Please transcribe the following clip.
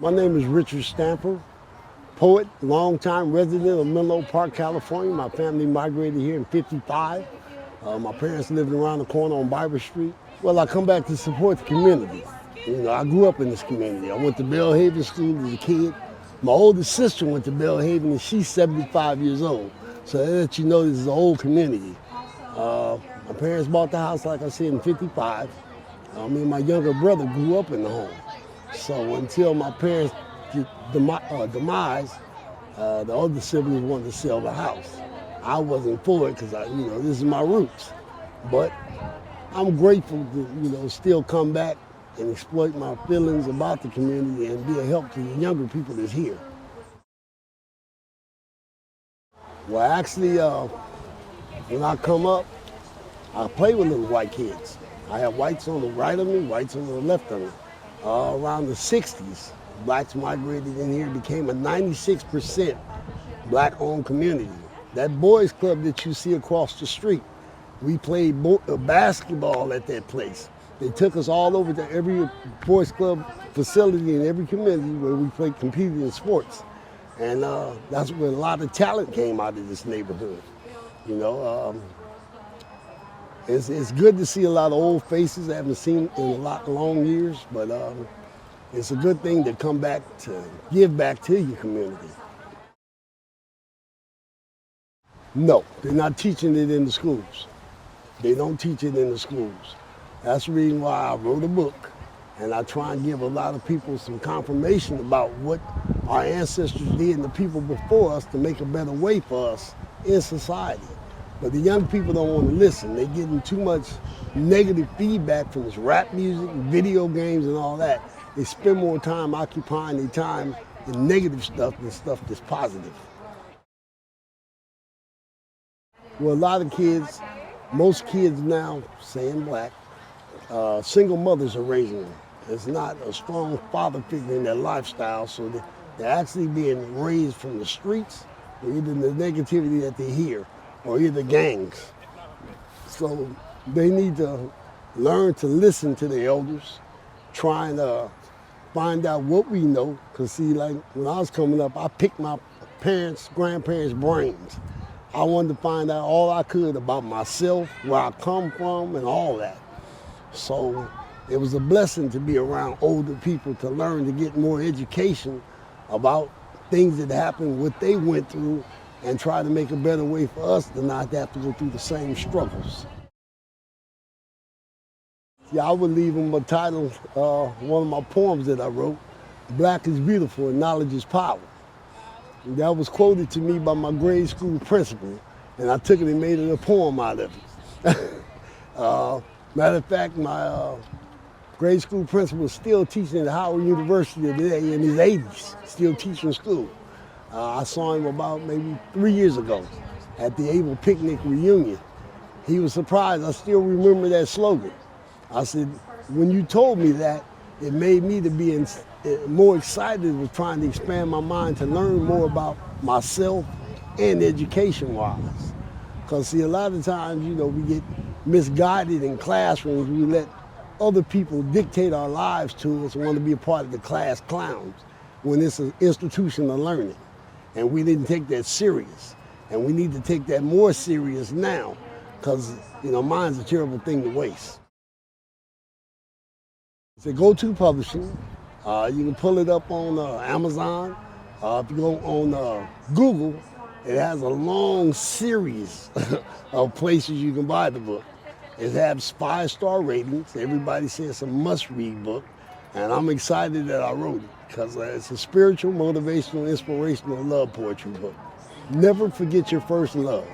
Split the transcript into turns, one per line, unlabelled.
My name is Richard Stamper, poet, longtime resident of Menlo Park, California. My family migrated here in '55. My parents lived around the corner on Bible Street. Well, I come back to support the community. I grew up in this community. I went to Belhaven School as a kid. My oldest sister went to Belhaven and she's 75 years old. So that lets you know this is an old community. My parents bought the house, like I said, in '55. Me and my younger brother grew up in the home. So until my parents' demise, the other siblings wanted to sell the house. I wasn't for it because this is my roots. But I'm grateful to still come back and exploit my feelings about the community and be a help to the younger people that's here. Well, actually, when I come up, I play with little white kids. I have whites on the right of me, whites on the left of me. Around the '60s, blacks migrated in here, became a 96% black-owned community. That boys club that you see across the street, we played basketball at that place. They took us all over to every boys club facility in every community where we competed in sports. And that's where a lot of talent came out of this neighborhood. It's good to see a lot of old faces I haven't seen in a long years, but it's a good thing to come back to give back to your community. No, they're not teaching it in the schools. They don't teach it in the schools. That's the reason why I wrote a book, and I try and give a lot of people some confirmation about what our ancestors did and the people before us to make a better way for us in society. But the young people don't want to listen. They're getting too much negative feedback from this rap music, video games, and all that. They spend more time occupying their time in negative stuff than stuff that's positive. Well, a lot of kids, most kids now, saying black, single mothers are raising them. There's not a strong father figure in their lifestyle, so they're actually being raised from the streets, or either the negativity that they hear, or either gangs. So they need to learn to listen to the elders, trying to find out what we know. Because see, like when I was coming up, I picked my grandparents' brains. I wanted to find out all I could about myself, where I come from, and all that. So it was a blessing to be around older people to learn to get more education about things that happened, what they went through, and try to make a better way for us to not have to go through the same struggles. Yeah, I would leave them a title, one of my poems that I wrote, "Black is Beautiful and Knowledge is Power." And that was quoted to me by my grade school principal, and I took it and made it a poem out of it. Matter of fact, my grade school principal is still teaching at Howard University today in his 80s, still teaching school. I saw him about maybe 3 years ago at the Able Picnic reunion. He was surprised. I still remember that slogan. I said, when you told me that, it made me to be more excited with trying to expand my mind to learn more about myself and education-wise. Because see, a lot of times, we get misguided in classrooms. We let other people dictate our lives to us and want to be a part of the class clowns when it's an institution of learning. And we didn't take that serious. And we need to take that more serious now because, mine's a terrible thing to waste. So go to publishing. You can pull it up on Amazon. If you go on Google, it has a long series of places you can buy the book. It has 5-star ratings. Everybody says it's a must-read book. And I'm excited that I wrote it because it's a spiritual, motivational, inspirational love poetry book. Never forget your first love.